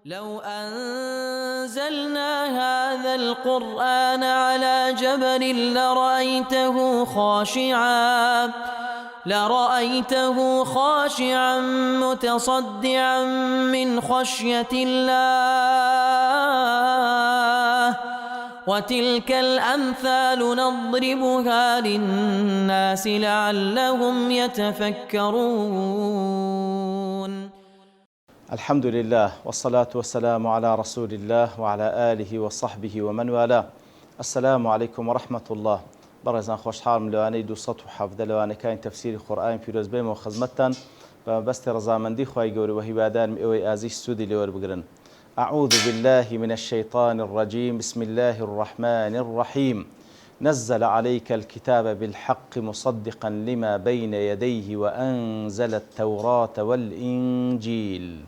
لو أنزلنا هذا القرآن على جبل لرأيته خاشعا متصدعا من خشية الله وتلك الأمثال نضربها للناس لعلهم يتفكرون. الحمد لله والصلاة والسلام على رسول الله وعلى آله وصحبه ومن والاه. السلام عليكم ورحمة الله. برزان خوش حال لواني 217 لواني كان تفسير القرآن في روز بيم وخدمتان بس رضامندی خوای گەورە و هیوادارم ئێوەی ئازیز سوودی لێوە بگرن. أعوذ بالله من الشيطان الرجيم. بسم الله الرحمن الرحيم. نزل عليك الكتاب بالحق مصدقا لما بين يديه وأنزل التوراة والإنجيل.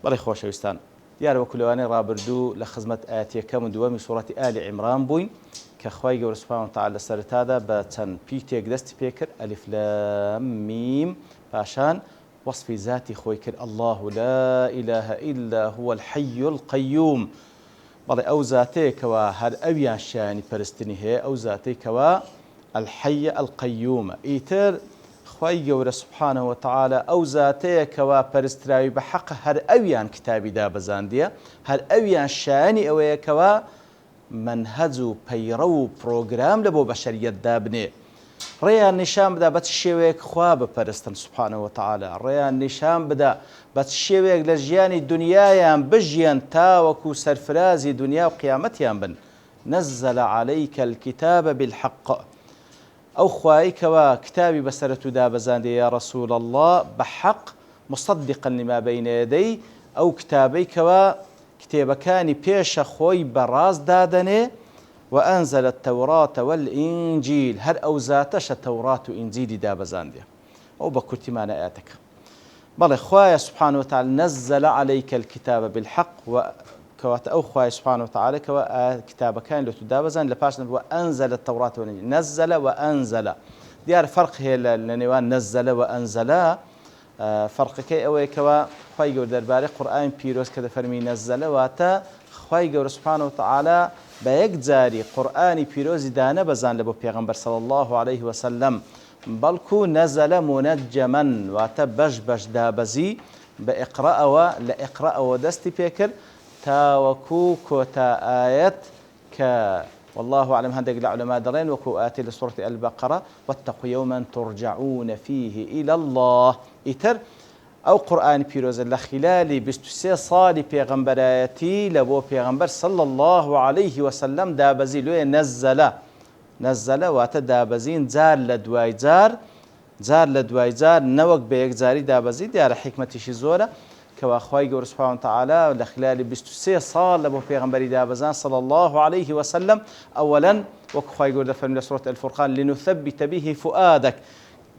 بەڵێ خۆشەویستان، دیارە وەکو لەوانەی ڕابردوو لە خزمەت ئاەتیەکەم و دووەمی سوورەتی ئالی عیمران بووین کە خوای گەورە سوبحانەهو وتەعالا لە سەرەتادا بە چەند پیتێک دەستی پێکرد، ئەلیف لام میم، پاشان وەصفی ذاتی خۆی کرد، الله لا إله إلا هو الحي القيوم. بەڵێ ئەو زاتەیە کەوا هەر ئەویان شایانی پەرستنی هەیە، ئەو زاتەی کەوا الحي القيومە. ئیتر خوای گەورە سوبحانەهو وتەعالا ئەو زاتەیە کەوا پەرستراوی بە حەق هەر ئەویان کتابی دابەزاندیە، هەر ئەویان شایانی ئەوەیە کەوا منهەج و پەیڕە و پرۆگرام لە بۆ بەشەریەت دابنێ، ڕێیان نیشان بدا بە چ شێوەیەک خوا بپەرستن سوبحانەهو وتەعالا، ڕێیان نیشان بدا بە چ شێوەیەک لە ژیانی دنیایان بژیان تاوەکو سەرفرازی دنیا و قیامەتیان بن. نزل عليك الكتاب بالحق. ئەو خوایی کەوا کتابی بەسەرت و دابەزاندێ یا رسول الله بەحەق مصدقا لما بين يديه، ئەو کتابەی کەوا کتێبەکانی پێشە خۆی بەڕاست دادەنێ، وأنزل التوراة والإنجيل، هەر ئەو زاتەشە تەورات و ئینجیلی دابەزاندێ. ئەو بە کورتیمانە ئاەتەکە. بەڵێ خوایە سوبحانەهو وتەعالا نزل عليك الكتاب بالحق، کەواتە ئەو خوای سوبحانەهو وتەعالا کەوا کتابەکانی لە تو دابەزاند، لە پاشان وأنزل التوراة والإنجيل. نزل وأنزل، دیارە فەرق هەیە لە نێوان نزل وأنزل. فەرقەکەی ئەوەیە کەوا خوای گەورە دەربارەی قورئانی پیرۆز کە دەفەرمی نەزەلە، واتە خوای گەورە سوبحانەهو وتەعالا بە یەک جاری قورئانی پیرۆزی دانەبەزاند لە بۆ پێغەمبەر صلی الله عليه وسلم، بەڵکو نەزەلە مونەجەمەن، واتە بەش بەش دابەزی بە ئیقرەئەوە، لە ئیقرەئەوە دەستی پێکرد تاوەکو کۆتا ئایەت کە والله أعلم هەندێک لە عولەما دەڵێن وەکو ئاەتی لە سوورەتی البەقەرە واتقوا يوما ترجعون فيه إلى الله. ئیتر ئەو قورئانی پیرۆزە لە خلالی 23 ساڵی پێغەمبەرایەتی لە بۆ پێغەمبەر صلی الله عليه وسلم دابەزی. لێ نەزەلە واتە دابەزین جار لە دوای جار نەوەک بە یەکجاری دابەزی. دیارە حیکمەتیشی زۆرە کەوا خوای گەورە سوبحانەهو وتەعالا لە خلالی 23 ساڵ لە بۆ پێغەمبەری دابەزان صلی الله عليه وسلم. ئەوەلاً وەکو خوای گەورە دەفەرمێ لە سوورەت الفورقان لنثبت به فؤادك،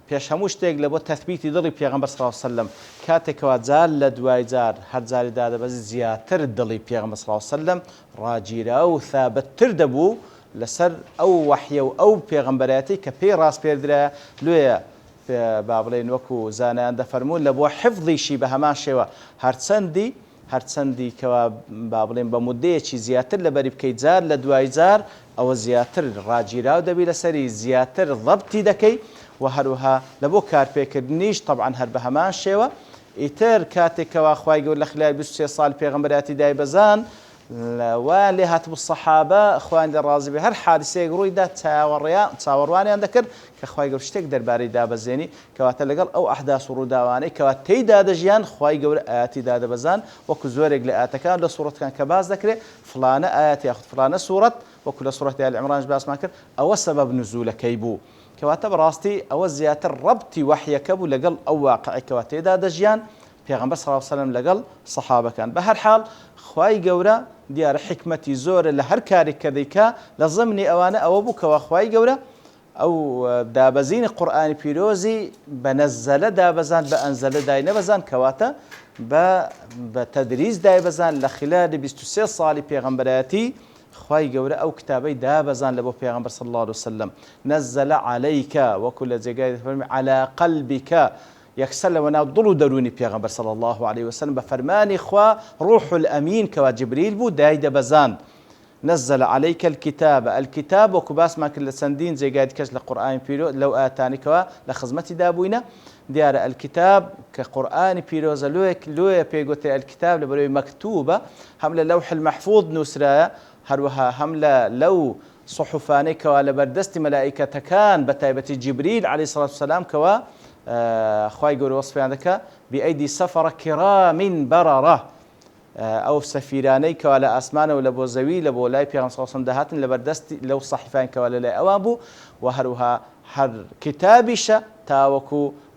پێش هەموو شتێک لە بۆ تەثبیتی دڵی پێغەمبەر صلی الله عليه وسلم، کاتێکەوە جار لە دوای جار هەر جاری دادەبەزی زیاتر دڵی پێغەمبەر صلی الله عليه وسلم ڕاگیرا و ثابتتر دەبوو لەسەر ئەو وەحیە و ئەو پێغەمبەرایەتی کە پێی ڕاست پێدرایە. لێیە با بڵێن وەکو زانایان دەفەرمون لە بۆ حفظیشی بە هەمان شێوە هەرچەندی کەوا با بڵێن بە مودەیەکی زیاتر لەبەری بکەیت جار لە دوای جار، ئەوە زیاتر ڕاگیراو دەبی لەسەری، زیاتر ضەبتی دەکەی و هەروەها لە بۆ کارپێکردنیش طبعاً هەر بە هەمان شێوە. ئیتر کاتێکەوە خوای گەورە لە خلال 23 ساڵ پێغەمبەرایەتی دایبەزان وان لێ هاتبوو سەحابە خوان لێ ڕازی بێ، هەر حادسەیەک ڕوویدا چاوەڕوانیان دەکرد کە خوای گەورە شتێک دەربارەی دابەزێنی، کەواتە لەگەڵ ئەو ئەحداث و ڕووداوانەی کەوا تێیدا دەژیان خوای گەورە ئاەتی دادەبەزان، وەکو زۆرێک لە ئاەتەکان لە سوورەتەکان کە باز دەکرێت فلانە ئاەت یاخود فلانە سوورەت، وەکو لە سوورەتی ئالی عیمران باسمان کرد، ئەوە سەبەب نزولەکەی بوو. کەواتە بەڕاستی ئەوە زیاتر ڕەبتی وەحیەکە بوو لەگەڵ ئەو واقعەکەوە تێدا دەژیان پێغەمبەر صلی الله عليه وسلم لەگەڵ سەحابەکان. بە هەر حاڵ خوای گەورە دیارە حکمەتی زۆرە لە هەر کارێک کە دەیکا لە ضمنی ئەوانە ئەوە بوو کەوا خوای گەورە ئەو دابەزینی قورئانی پیرۆزی بە نەزەلە دابەزان، بە ئەنزەلە دای نەبەزان، کەواتە بە تەدریج دایبەزان. لە خلالی 23 ساڵی پێغەمبەرایەتی خوای گەورە ئەو کتابەی دابەزان لە بۆ پێغەمبەر صلی الله عليه وسلم. نزل عليك، وەکو لە جێگای دەفەرمێ على قلبك، يكسل ونا ضلوا دروني بيغمبر صلى الله عليه وسلم بفرماني خوا روح الأمين كوا جبريل بو دايد بزان نزل عليك الكتاب وكباس ما كل سندين زي قاعد كش القرآن بيرو لو آتاني كوا لخزمتي دابوينا ديار الكتاب كقرآن بيروز لويا بيقول الكتاب لبروي مكتوبة هملا لوح المحفوظ نسرا هروها هملا لو صحفاني كوا لبردست ملائكة كان بتايبة جبريل عليه الصلاة والسلام كوا خواي يقول وصف عندك بأيدي سفر كرام بررة أو سفيراني كوالا أسمان ولا بوزوي لبو لاي بيغم صلى الله عليه وسلم دهاتن لبردست لو صحفان كوالا لا أوابو وهروها هر كتابش تا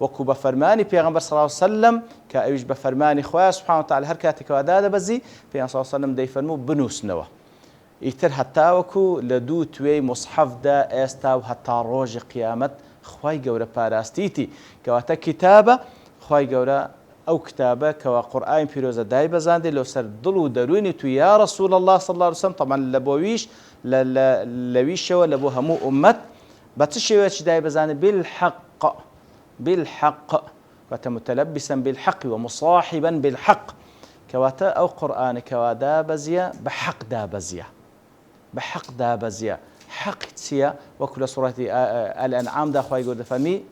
وكو بفرماني بيغمبر صلى الله عليه وسلم كأيوش بفرماني خواه سبحانه وتعالى هر كاتك ودادا بزي بيغمبر صلى الله عليه وسلم دي فرمو بنوس نوا يتر حتى وكو لدو توي مصحف دا استاو حتى روج قيامت خواي قورا باراستيتي كواتا كتابة خواي قورا أو كتابة كوا قرآن بيروزة داي بزاندي لو سر ضلو دروني تو يا رسول الله صلى الله عليه وسلم طبعا لبويش لويش ولا بو همو أمت بتشيوش داي بزاندي بالحق كواتا متلبسا بالحق ومصاحبا بالحق كواتا أو قرآن كوا دابزيا بحق دابزيا حق تسيا وكل سورة الأنعام دا خواهي قد فمي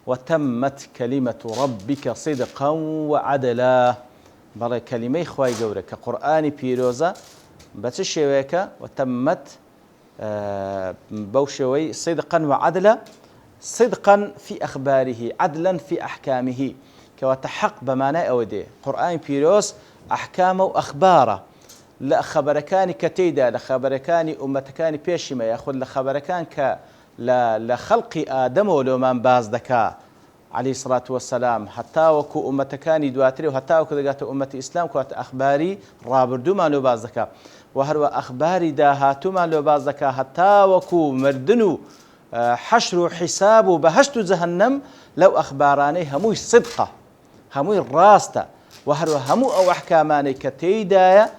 وتمت كلمة ربك صدقا وعدلا بلا كلمة خواهي قولة كقرآن بيروزة بتشيويك وتمت بوشوي صدقا وعدلا صدقا في أخباره عدلا في أحكامه كواتحق بمعنى أودي قرآن بيروز أحكامه وأخباره لا خبركان كتيدا لخبركان أمتكان بيشما يأخذ لخبركان لخلق آدم ولو من باز دكا عليه الصلاة والسلام حتى وكو أمتكان دواتري وحتى وكو دقات أمة إسلام كوات أخباري رابردو ما لو باز دكا وهرو أخباري داهاتو ما لو باز دكا حتى وكو مردنو حشر حساب بهشت جهنم لو أخباراني هموي صدقة هموي راستة وهرو همو أو أحكاماني كتيدا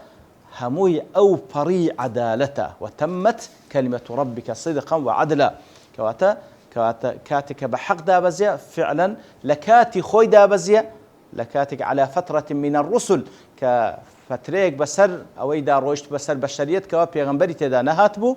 هموي أو بري عدالته وتمت كلمة ربك صدقا وعدلا كواتا كاتك بحق دابزيا فعلا لكاتي خوي دابزيا لكاتك على فترة من الرسل كفتريك بسر أو إذا روشت بسر بشريت كوا بيغمبري تدا نهاتبو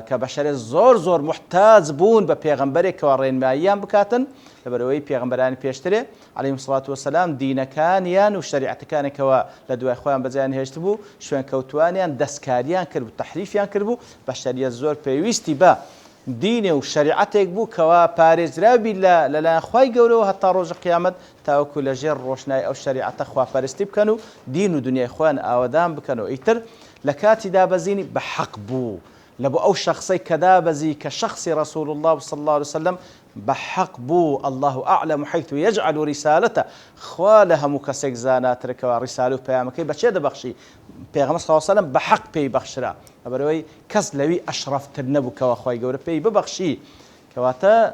كبشريت زور محتاج بون ببيغمبري كوارين ما أيام بكاتن لبروي بيغمبراني بيشتري عليهم الصلاة والسلام دين كانيان وشريعة كان كوا لدوا إخوان بزيان هيشتبو شوان كوتوانيان دسكاريان كربو تحريفيان كربو بشريت زور بيويستي با دين وشريعتك بو كوا باريز رابي لا خواي قولو حتى روج قيامت تاوكو لجير روشناي أو شريعة خوا بارستي بكانو دين ودنيا إخوان آودان بكانو إيتر لكاتي دابزيني بحق بو لبو أو شخصي كدابزي كشخص رسول الله صلى الله عليه وسلم بحق بو الله أعلم حيث يجعل رسالته خوالها مكسك زانات ركوا رسالة بيامكي بچه ده بخشي پیغمبر صلى الله عليه وسلم بحق بي بخشرا بروي كز لوي أشرف ترنبو كوا خواي قورا بي ببخشي كواتا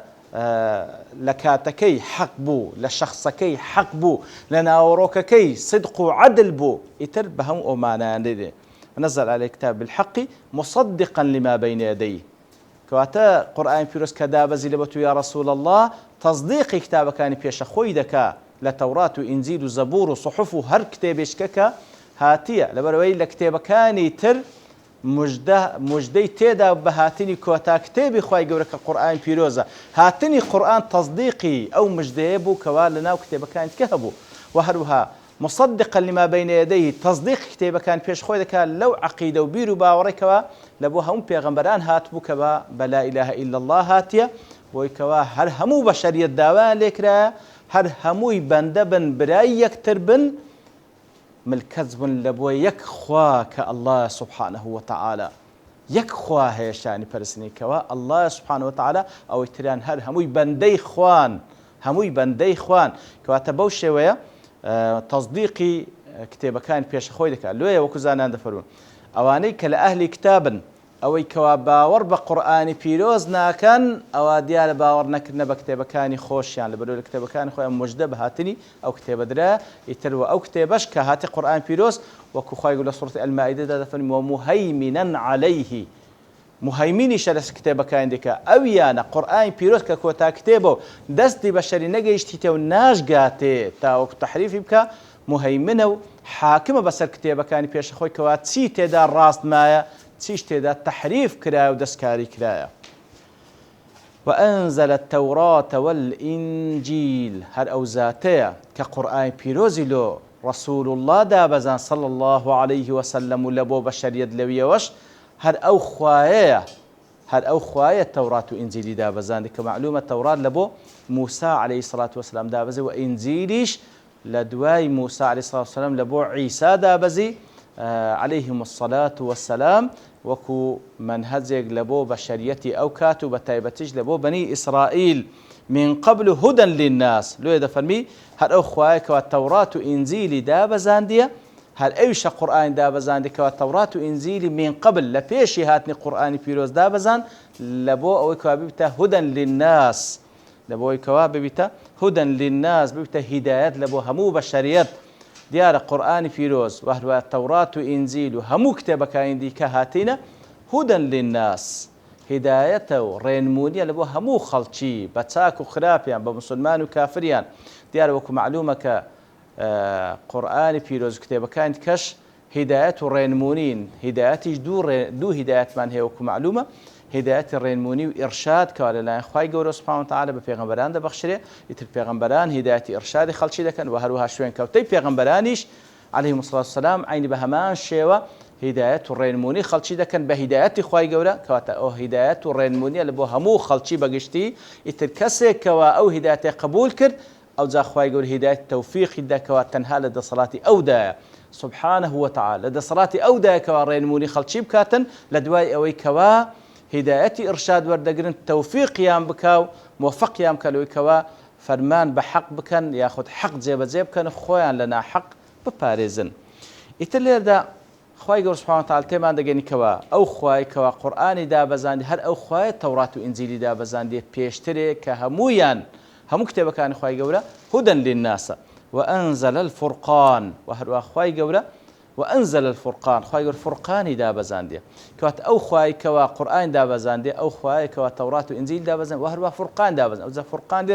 لكاتكي حق بو لشخصكي حق بو لناوروككي صدق وعدل بو يتر بهم أمانا ندي نزل على كتاب بالحق مصدقا لما بين يديه كواتا قرآن بيروس كدابزي لبتو يا رسول الله تصديق كتاب كان بيش خويدك لتوراة وإنزيل وزبور وصحف هر كتابش كك هاتية لبروي لكتاب كان تر مجدي تيدا بهاتني كواتا كتابي خواي قولك قرآن بيروزا هاتني قرآن تصديقي أو مجديبو كوالنا وكتاب كان كهبو وهروها مصدقا لما بين يديه تصديق كتابه كان بيش خوي كان لو عقيده وبيرو باوركوا لبوها هم بيغمبران هاتبو كبا بلا اله الا الله هاتيه ويكوا هر همو بشريه داوان لكرا هر همو بندبن برايك تربن ملكذب لبو يكخواك الله سبحانه وتعالى يكخوا هيشاني برسني كوا الله سبحانه وتعالى او تران هر همو بندي خوان كوا تبو شويه تصديقي كتابة كان بيش خوي دك لويا وكزانا دفرون أواني كلأهل كتابا أو كوا باور بقرآن بيروزنا كان أو ديال باور نكرنا بكتابة كان خوش يعني بدو الكتابة كان خوي مجدب هاتني أو كتابة درا يتلو أو كتابش كهاتي قرآن بيروز وكو خوي يقول سورة المائدة دفن ومهيمنا عليه مهيمينی شەرس کتێبەکان دیکە ئەو یانە قورئانی پیرۆز کە کۆتا کتێبە و دەستی بە شەری نەگەیشتیتە و ناشگاتێ تاوەکو تەحریفی بکە مهیمنە و حاکمە بەسەر کتێبەکانی پێشەخۆی کەوا چی تێدا ڕاست مایە چیش تێدا تەحریف کرایە و دەستکاری کرایە. وأنزل التوراة والإنجيل هر أو ذاتيا كقرآن بيروزي لو رسول الله دابزان صلى الله عليه وسلم لبو بشرية لوية وش هر أو خوايا التوراة وإنجيل دابزان كمعلومة التوراة لبو موسى عليه الصلاة والسلام دابزي وإنجيليش لدواي موسى عليه الصلاة والسلام لبو عيسى دابزي عليهم الصلاة والسلام وكو منهجك لبو بشريتي أو كاتو بتايبتج لبو بني إسرائيل من قبل هدى للناس لو إذا فرمي هل أو خوايك والتوراة إنزيلي دابزاندية هل أيش قرآن دابزاندك والتوراة إنزيلي من قبل لبيشي هاتني قرآن بيروز دابزان لبو أو كواببتا هدى للناس لبو كواببتا هدى للناس ببتا هدايات لبو همو بشريت ديار قرآن فيروز وهو التوراة وإنزيل وهمو كتابك عندي كهاتينا هدى للناس هدايته رينمونية لبو همو خلشي بتاك وخرابيان بمسلمان وكافريان ديار وكو معلومة قرآن فيروز كتابك عند كش هداية رينمونين هدايتي دو هدايات من هي وكو معلومة هداية الرينموني وإرشاد كوالا لا خواي جورو سبحانه وتعالى بفيغمبران ده بخشري يتر بيغمبران هداية إرشاد خلشي دكان وهروها شوين كوتي بيغمبرانيش عليهم الصلاة والسلام عين بهمان شيوة هداية الرينموني خلشي دكان بهداية خواي جورا كواتا أو هداية الرينموني اللي بو همو خلشي بقشتي يتر كسي كوا أو هداية قبول كر أو زا خواي جور هداية توفيق دا كوا تنها لدى صلاتي أو دا سبحانه وتعالى لدى صلاتي أو دا كوا رينموني خلشي بكاتن لدواي أوي كوا هدايتي إرشاد وردقرن توفيق يام بكاو موفق يام كالوي كوا فرمان بحق بكن ياخد حق زيب كان خويا لنا حق بباريزن يتلير دا خواي قول سبحانه وتعالى تيمان دقيني كوا أو خواي كوا قرآني دا بزاندي هر أو خواي توراة وإنزيلي دا بزاندي بيشتري كهمويان همو كتابة كان خواي قولا هدى للناس وأنزل الفرقان وهر خواي قولا وأنزل الفرقان خواي يقول فرقاني دابزاندية كوات أو خواي كوا قرآن دابزاندية أو خواي كوا توراة وإنجيل دابزاندية وهروا فرقان دابزاندية وإذا فرقان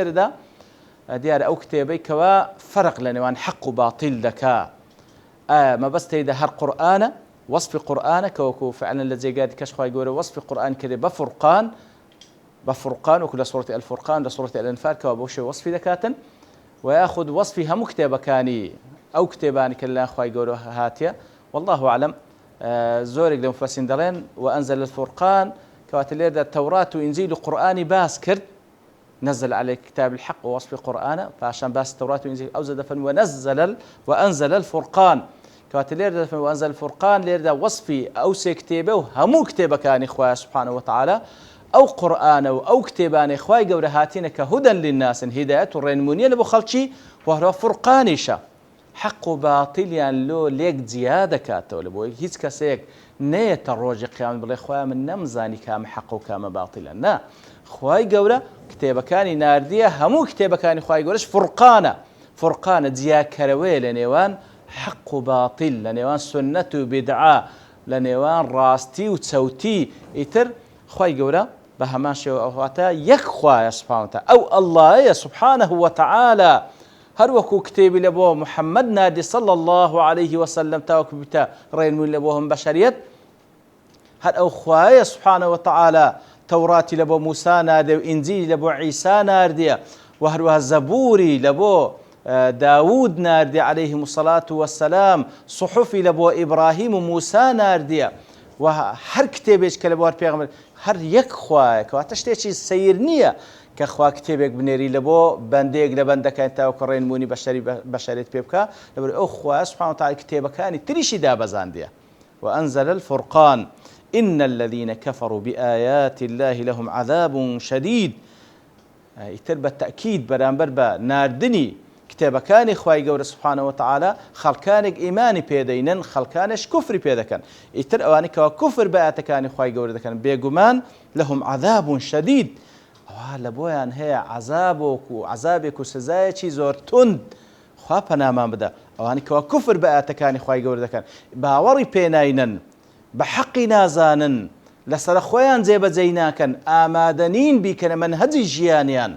ديار أو كتابي كوا فرق لنوان حق وباطل دكا ما بس تيدا هر قرآن وصف قرآن كوكو فعلا الذي قال كش خواي يقول وصف قرآن كده بفرقان وكل سورة الفرقان لسورة الأنفال كوا بوشي وصف دكاتا ويأخذ وصفها مكتبة كاني أو كتابان كلا خواي يقولوا هاتيا والله أعلم زورق لمفسرين دارين وأنزل الفرقان كواتلير التوراة وإنجيل القرآن باس كرد نزل عليه كتاب الحق ووصف القرآن فعشان باس التوراة وإنجيل أوزد فن وأنزل الفرقان كواتلير وأنزل الفرقان لير وصفي أو سكتابه وهمو كتابه كان إخوة سبحانه وتعالى أو قرآن أو كتابان إخوة يقولوا هاتين كهدى للناس هداية الرينمونية لبو خلشي وهو فرقانيشا حق وباطل يعني لو ليك زيادة كاتو لبو هيك كسيك نيت الروج قيام بالله خويا من نمزاني كام حق وكام باطلا نا خواي قولا كتابة كاني ناردية همو كتابة كاني خواي قولش فرقانة زيا كروي لنيوان حق وباطل لنيوان سنة وبدعة لنيوان راستي وتسوتي يتر خواي قولا بهمان شو أخواتا يك خوايا سبحانه وتعالى أو الله سبحانه وتعالى هر وكو كتابي لبوه محمد نادي صلى الله عليه وسلم تاوك بتا رين من لبوهم بشريت هر أو خوايا سبحانه وتعالى توراتي لبو موسى نادي وإنزيل لبو عيسى ناردي وهروها الزبوري لبو داود ناردي عليهم الصلاة والسلام صحفي لبو إبراهيم وموسى ناردي وهر كتابيش كلبوار بيغمر هر يك خوايا كواتشتيشي سيرنية كخوا كتابك بنيري لبو بنديق لبندك انت وكرين موني بشريت بيبكا لبو اخوا سبحانه وتعالى كتابك كان تريشي دابزانديا وانزل الفرقان ان الذين كفروا بايات الله لهم عذاب شديد يتربى التاكيد برانبربا ناردني كتابك كان اخواي جور سبحانه وتعالى خلكانك ايماني بيدينن خلكانش كفر بيدكن يتر اوانك كفر بايات كان اخواي جور دكن بيغمان لهم عذاب شديد لبویان هەیە عذابێک و سزایەکی زۆر تند خوا پەنامان بدە ئەوانی کەوا کوفر بە ئاەتەکانی خوای گەورە دەکەن باوەڕی پێناینن بە حەقی نازانن لەسەر خۆیان جێبەجێ ناکەن ئامادەنین بیکەنە منهەجی ژیانیان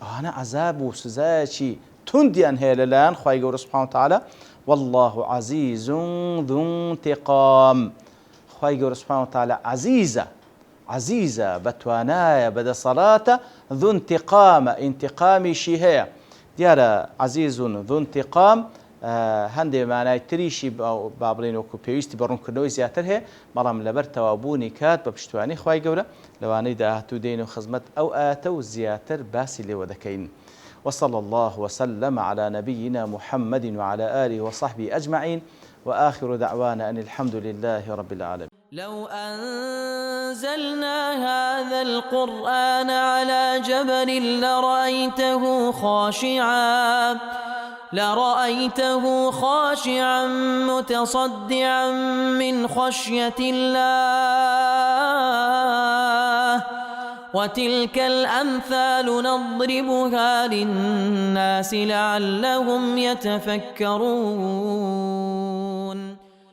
ئەوانە عەزاب و سزایەکی توندیان هەیە لەلایەن خوای گەورە سوبحانەهو وتەعالە والله عەزیز ذو انتقام خوای گەورە سوبحانەهو وتەعالە عەزیزە بەتوانایە بەدەسەڵاتە ذو انتقامە ئینتقامیشی هەیە دیارە عەزیز ذو انتقام هەندێک مانای تریشی با بڵێن وەکو پێویستی بەڕوونکردنەوەی زیاتر هەیە بەڵام لەبەر تەواوبوونی کات بە پشتیوانی خوای گەورە لەوانەی داهاتوو دێن و خزمەت ئەو ئاەتە و زیاتر باسی لێوە دەکەین وصلى الله وسلم على نبينا محمد وعلى آله وصحبه أجمعين وآخر دعوانا أن الحمد لله رب العالمين لو أنزلنا هذا القرآن على جبل لرأيته خاشعا متصدعا من خشية الله وتلك الأمثال نضربها للناس لعلهم يتفكرون